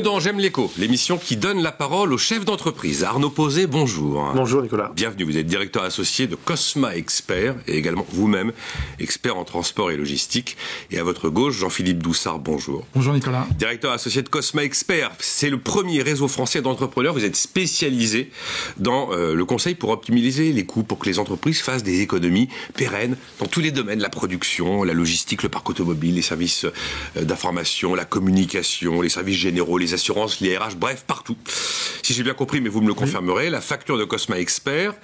Bienvenue dans J'aime l'écho, l'émission qui donne la parole aux chefs d'entreprise. Arnaud Posé, bonjour. Bonjour Nicolas. Bienvenue, vous êtes directeur associé de Cosma Expert et également vous-même expert en transport et logistique. Et à votre gauche, Jean-Philippe Doussard, bonjour. Bonjour Nicolas. Directeur associé de Cosma Expert, c'est le premier réseau français d'entrepreneurs. Vous êtes spécialisé dans le conseil pour optimiser les coûts, pour que les entreprises fassent des économies pérennes dans tous les domaines, la production, la logistique, le parc automobile, les services d'information, la communication, les services généraux, les assurances, les RH, bref, partout. Si j'ai bien compris, mais vous me le confirmerez, oui. La facture de Cosma Expert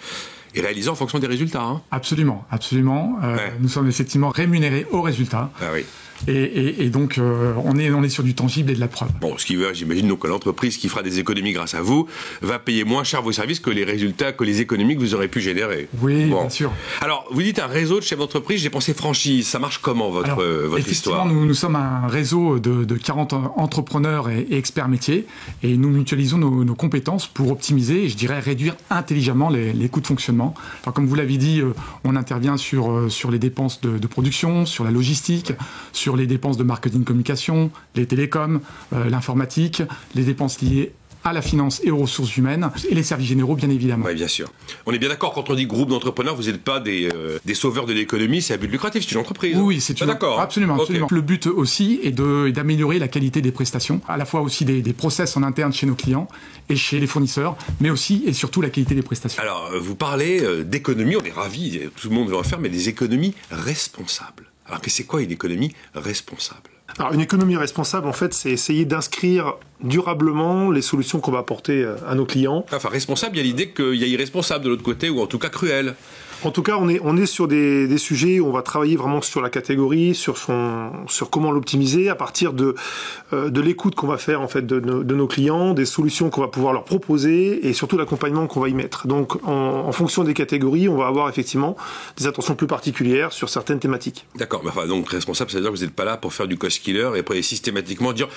est réalisée en fonction des résultats. Hein. Absolument, absolument. Ouais. Nous sommes effectivement rémunérés aux résultats. Ah oui. Et donc, on est sur du tangible et de la preuve. Bon, ce qui veut, j'imagine, donc que l'entreprise qui fera des économies grâce à vous va payer moins cher vos services que les résultats, que les économies que vous aurez pu générer. Oui, bon. Bien sûr. Alors, vous dites un réseau de chefs d'entreprise, j'ai pensé franchise. Ça marche comment, votre histoire ? Nous sommes un réseau de 40 entrepreneurs et experts métiers et nous mutualisons nos compétences pour optimiser et, je dirais, réduire intelligemment les coûts de fonctionnement. Enfin, comme vous l'avez dit, on intervient sur les dépenses de production, sur la logistique, sur les dépenses de marketing communication, les télécoms, l'informatique, les dépenses liées à la finance et aux ressources humaines, et les services généraux, bien évidemment. Oui, bien sûr. On est bien d'accord, quand on dit groupe d'entrepreneurs, vous n'êtes pas des sauveurs de l'économie, c'est à but lucratif, c'est une entreprise. Oui, c'est une d'accord. Absolument, absolument. Okay. Le but aussi est d'améliorer la qualité des prestations, à la fois aussi des process en interne chez nos clients et chez les fournisseurs, mais aussi et surtout la qualité des prestations. Alors, vous parlez d'économies, on est ravis, tout le monde veut en faire, mais des économies responsables. Alors que c'est quoi une économie responsable ? Alors une économie responsable, en fait, c'est essayer d'inscrire durablement les solutions qu'on va apporter à nos clients. Enfin, responsable, il y a l'idée qu'il y a irresponsable de l'autre côté, ou en tout cas cruel. En tout cas, on est sur des sujets où on va travailler vraiment sur la catégorie, sur comment l'optimiser à partir de l'écoute qu'on va faire en fait de nos clients, des solutions qu'on va pouvoir leur proposer et surtout l'accompagnement qu'on va y mettre. Donc, en fonction des catégories, on va avoir effectivement des attentions plus particulières sur certaines thématiques. D'accord, mais enfin, donc responsable, ça veut dire que vous n'êtes pas là pour faire du cost killer et après systématiquement dire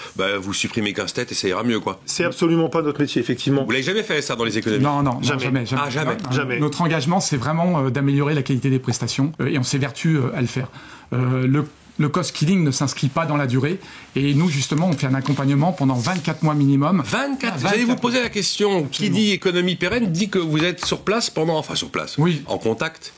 vous supprimez 15 têtes et ça ira mieux, quoi. C'est absolument pas notre métier, effectivement. Vous l'avez jamais fait ça dans les économies ? Non, jamais. Ah, jamais. Notre engagement, c'est vraiment d'améliorer la qualité des prestations et on s'évertue à le faire. Le cost killing ne s'inscrit pas dans la durée et nous justement on fait un accompagnement pendant 24 mois minimum. 24 J'allais vous poser la question, absolument. Qui dit économie pérenne dit que vous êtes sur place sur place, oui. En contact,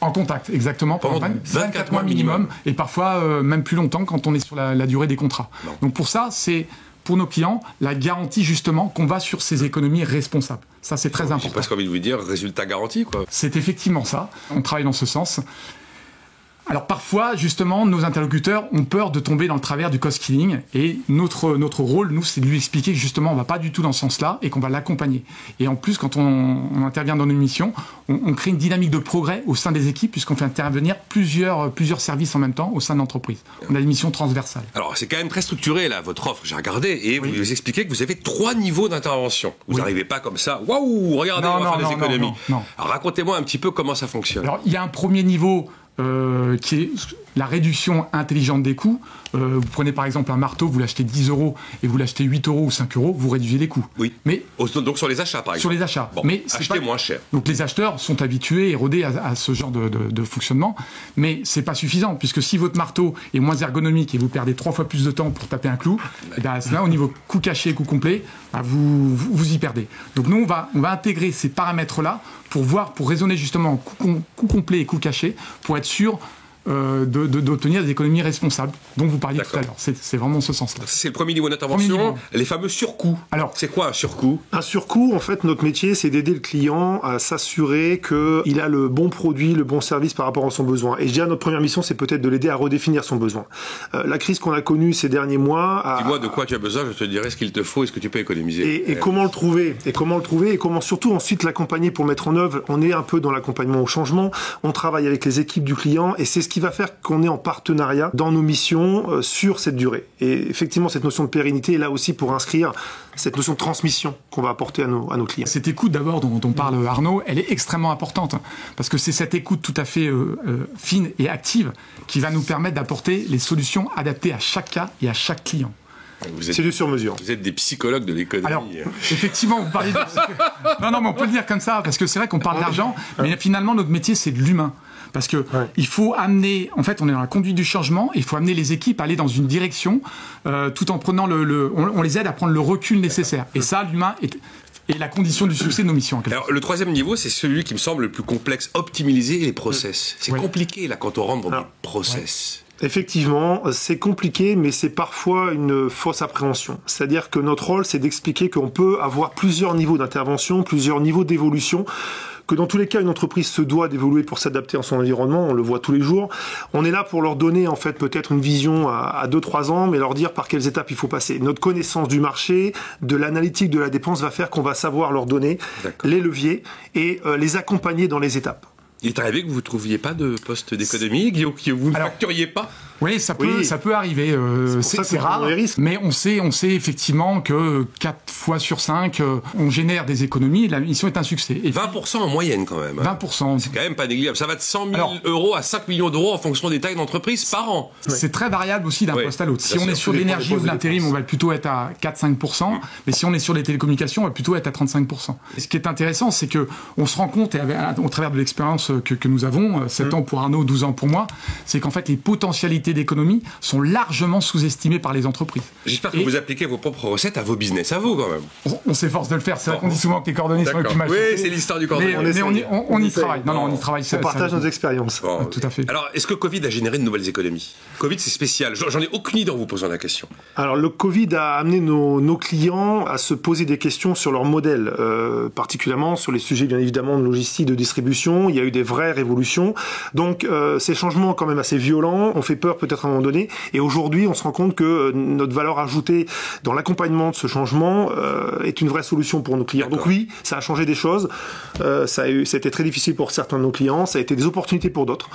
exactement, pendant 24 mois minimum et parfois même plus longtemps quand on est sur la durée des contrats. Non. Donc pour ça, c'est pour nos clients, la garantie justement qu'on va sur ces économies responsables. Ça, c'est très important. J'ai presque envie de vous dire résultat garanti, quoi. C'est effectivement ça. On travaille dans ce sens. Alors parfois, justement, nos interlocuteurs ont peur de tomber dans le travers du cost killing et notre rôle, nous, c'est de lui expliquer que justement, on ne va pas du tout dans ce sens-là et qu'on va l'accompagner. Et en plus, quand on intervient dans une mission, on crée une dynamique de progrès au sein des équipes puisqu'on fait intervenir plusieurs services en même temps au sein de l'entreprise. On a des missions transversales. Alors, c'est quand même très structuré, là, votre offre. J'ai regardé et oui. Vous expliquez que vous avez 3 niveaux d'intervention. Vous n'arrivez pas comme ça. Waouh, regardez, on va faire des économies. Non. Alors, racontez-moi un petit peu comment ça fonctionne. Alors, il y a un premier niveau qui est la réduction intelligente des coûts. Vous prenez par exemple un marteau, vous l'achetez 10 € et vous l'achetez 8 € ou 5 €, vous réduisez les coûts. Oui. Mais donc sur les achats par exemple. Sur les achats. Bon, mais achetez moins cher. Donc les acheteurs sont habitués et rodés à ce genre de fonctionnement, mais c'est pas suffisant puisque si votre marteau est moins ergonomique et vous perdez 3 fois plus de temps pour taper un clou, et bien là au niveau coût caché et coût complet, vous y perdez. Donc nous on va intégrer ces paramètres-là pour raisonner justement coût complet et coût caché pour être sûr d'obtenir des économies responsables dont vous parliez tout à l'heure. C'est vraiment ce sens-là. C'est le premier niveau d'intervention, les fameux surcoûts. Alors, c'est quoi un surcoût ? Un surcoût, en fait, notre métier, c'est d'aider le client à s'assurer qu'il a le bon produit, le bon service par rapport à son besoin. Et je dirais, notre première mission, c'est peut-être de l'aider à redéfinir son besoin. La crise qu'on a connue ces derniers mois... Dis-moi de quoi tu as besoin, je te dirai ce qu'il te faut et ce que tu peux économiser. Et comment le trouver. Et comment surtout ensuite l'accompagner pour mettre en œuvre. On est un peu dans l'accompagnement au changement. On travaille avec les équipes du client et c'est ce qui va faire qu'on est en partenariat dans nos missions sur cette durée. Et effectivement, cette notion de pérennité est là aussi pour inscrire cette notion de transmission qu'on va apporter à nos clients. Cette écoute d'abord dont parle Arnaud, elle est extrêmement importante parce que c'est cette écoute tout à fait fine et active qui va nous permettre d'apporter les solutions adaptées à chaque cas et à chaque client. C'est du sur-mesure. Vous êtes des psychologues de l'économie. Alors, effectivement, vous parlez de... Non, mais on peut le dire comme ça, parce que c'est vrai qu'on parle d'argent, mais finalement, notre métier, c'est de l'humain. Parce que il faut amener, en fait, on est dans la conduite du changement, il faut amener les équipes à aller dans une direction, tout en prenant on les aide à prendre le recul nécessaire. Et ça, l'humain est la condition du succès de nos missions. Alors, le troisième niveau, c'est celui qui me semble le plus complexe, optimiser les process. C'est compliqué, là, quand on rentre dans des process. Effectivement, c'est compliqué, mais c'est parfois une fausse appréhension. C'est-à-dire que notre rôle, c'est d'expliquer qu'on peut avoir plusieurs niveaux d'intervention, plusieurs niveaux d'évolution, que dans tous les cas, une entreprise se doit d'évoluer pour s'adapter à son environnement, on le voit tous les jours. On est là pour leur donner, en fait, peut-être une vision à 2-3 ans, mais leur dire par quelles étapes il faut passer. Notre connaissance du marché, de l'analytique de la dépense va faire qu'on va savoir leur donner les leviers et les accompagner dans les étapes. Il est arrivé que vous ne trouviez pas de poste d'économie, que vous ne facturiez pas? Oui, ça peut arriver. C'est rare, mais on sait effectivement que 4 fois sur 5, on génère des économies et la mission est un succès. Et 20% en moyenne quand même. 20%. C'est quand même pas négligeable. Ça va de 100 000 euros à 5 millions d'euros en fonction des tailles d'entreprise par an. C'est très variable aussi d'un poste à l'autre. Si on est sur l'énergie ou l'intérim, on va plutôt être à 4-5%, mais si on est sur les télécommunications, on va plutôt être à 35%. Et ce qui est intéressant, c'est que on se rend compte, au travers de l'expérience que nous avons, 7 ans pour Arnaud, 12 ans pour moi, c'est qu'en fait les potentialités d'économie sont largement sous-estimées par les entreprises. J'espère que vous appliquez vos propres recettes à vos business, à vous quand même. On s'efforce de le faire. C'est vrai qu'on dit souvent que les coordonnées sont les plus mal faites. Oui, c'est l'histoire du coordonnées. Mais on y travaille. Non, on y travaille. On partage nos expériences. Tout à fait. Alors, est-ce que Covid a généré de nouvelles économies? Covid, c'est spécial. J'en ai aucune idée en vous posant la question. Alors, le Covid a amené nos clients à se poser des questions sur leur modèle, particulièrement sur les sujets, bien évidemment, de logistique, de distribution. Il y a eu des vraies révolutions. Donc, ces changements quand même assez violents ont fait peur peut-être à un moment donné. Et aujourd'hui, on se rend compte que notre valeur ajoutée dans l'accompagnement de ce changement est une vraie solution pour nos clients. Donc oui, ça a changé des choses. Ça a été très difficile pour certains de nos clients. Ça a été des opportunités pour d'autres.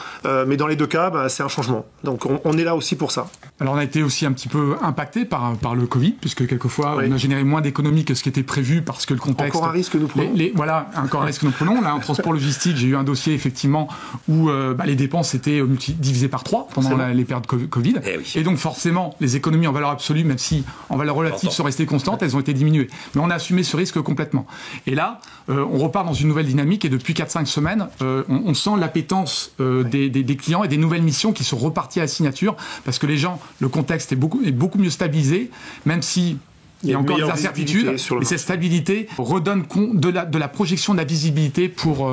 Mais dans les deux cas, c'est un changement. Donc on est là aussi pour ça. Alors on a été aussi un petit peu impacté par le Covid, puisque quelquefois on a généré moins d'économies que ce qui était prévu parce que le contexte... Encore un risque que nous prenons. Voilà, encore un risque que nous prenons. Là, en transport logistique, j'ai eu un dossier effectivement où les dépenses étaient divisées par 3 pendant les périodes Covid. Et donc forcément, les économies en valeur absolue, même si en valeur relative sont restées constantes, elles ont été diminuées. Mais on a assumé ce risque complètement. Et là, on repart dans une nouvelle dynamique et depuis 4-5 semaines, on sent l'appétence des clients et des nouvelles missions qui sont reparties à la signature parce que les gens, le contexte est beaucoup mieux stabilisé, même si... Il y a encore des incertitudes, mais cette stabilité redonne de la projection de la visibilité pour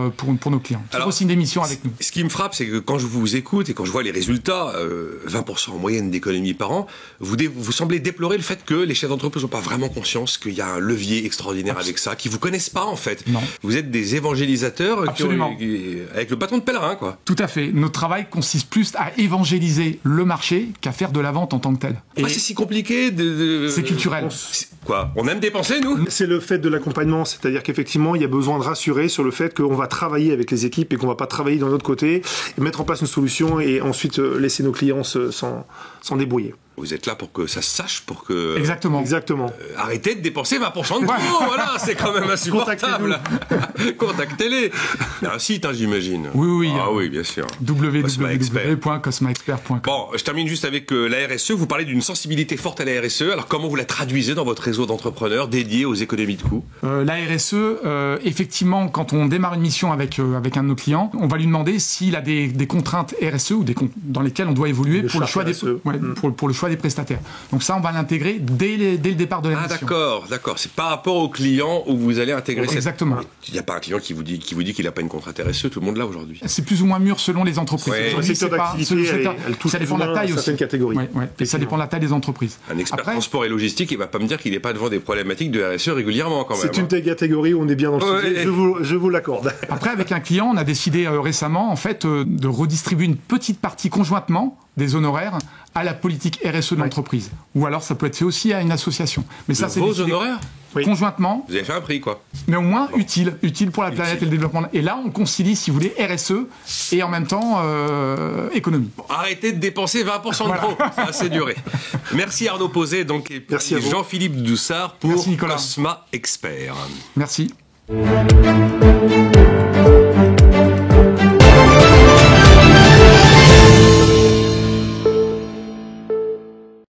nos clients. C'est aussi une émission avec nous. Ce qui me frappe, c'est que quand je vous écoute et quand je vois les résultats, 20% en moyenne d'économie par an, vous semblez déplorer le fait que les chefs d'entreprise n'ont pas vraiment conscience qu'il y a un levier extraordinaire avec ça, qu'ils ne vous connaissent pas en fait. Non. Vous êtes des évangélisateurs avec le bâton de pèlerin, quoi. Tout à fait. Notre travail consiste plus à évangéliser le marché qu'à faire de la vente en tant que tel. C'est si compliqué C'est culturel. Quoi? On aime dépenser, nous? C'est le fait de l'accompagnement, c'est-à-dire qu'effectivement, il y a besoin de rassurer sur le fait qu'on va travailler avec les équipes et qu'on va pas travailler d'un autre côté, et mettre en place une solution et ensuite laisser nos clients s'en débrouiller. Vous êtes là pour que ça se sache, pour que... Exactement. Arrêtez de dépenser 20% de trop, voilà, c'est quand même insupportable. Contactez-les. Il y a un site, j'imagine. Oui. Ah oui, bien sûr. www.cosmaexpert.com. Bon, je termine juste avec la RSE. Vous parlez d'une sensibilité forte à la RSE. Alors, comment vous la traduisez dans votre réseau d'entrepreneurs dédié aux économies de coûts? La RSE, effectivement, quand on démarre une mission avec un de nos clients, on va lui demander s'il a des contraintes RSE ou dans lesquelles on doit évoluer pour le choix pour le choix des prestataires. Donc ça, on va l'intégrer dès le départ de la mission. D'accord. C'est par rapport au client où vous allez intégrer Exactement. Il n'y a pas un client qui vous dit qu'il n'a pas une contrainte RSE, tout le monde l'a aujourd'hui. C'est plus ou moins mûr selon les entreprises. Sur le secteur d'activité, ça dépend de la taille aussi. Catégories. Et ça dépend de la taille des entreprises. Un expert transport et logistique, il ne va pas me dire qu'il n'est pas devant des problématiques de RSE régulièrement quand même. C'est une catégorie où on est bien dans le sujet, je vous l'accorde. Après, avec un client, on a décidé récemment en fait, de redistribuer une petite partie conjointement des honoraires à la politique RSE de l'entreprise. Ou alors ça peut être fait aussi à une association. Mais ça, c'est vos honoraires conjointement. Vous avez fait un prix, quoi. Mais au moins utile pour la planète et le développement. Et là, on concilie, si vous voulez, RSE et en même temps économie. Bon, arrêtez de dépenser 20% de trop. Ça a assez duré. Merci Arnaud Posé, donc, et merci Jean-Philippe Doussard pour Cosma Expert. Merci.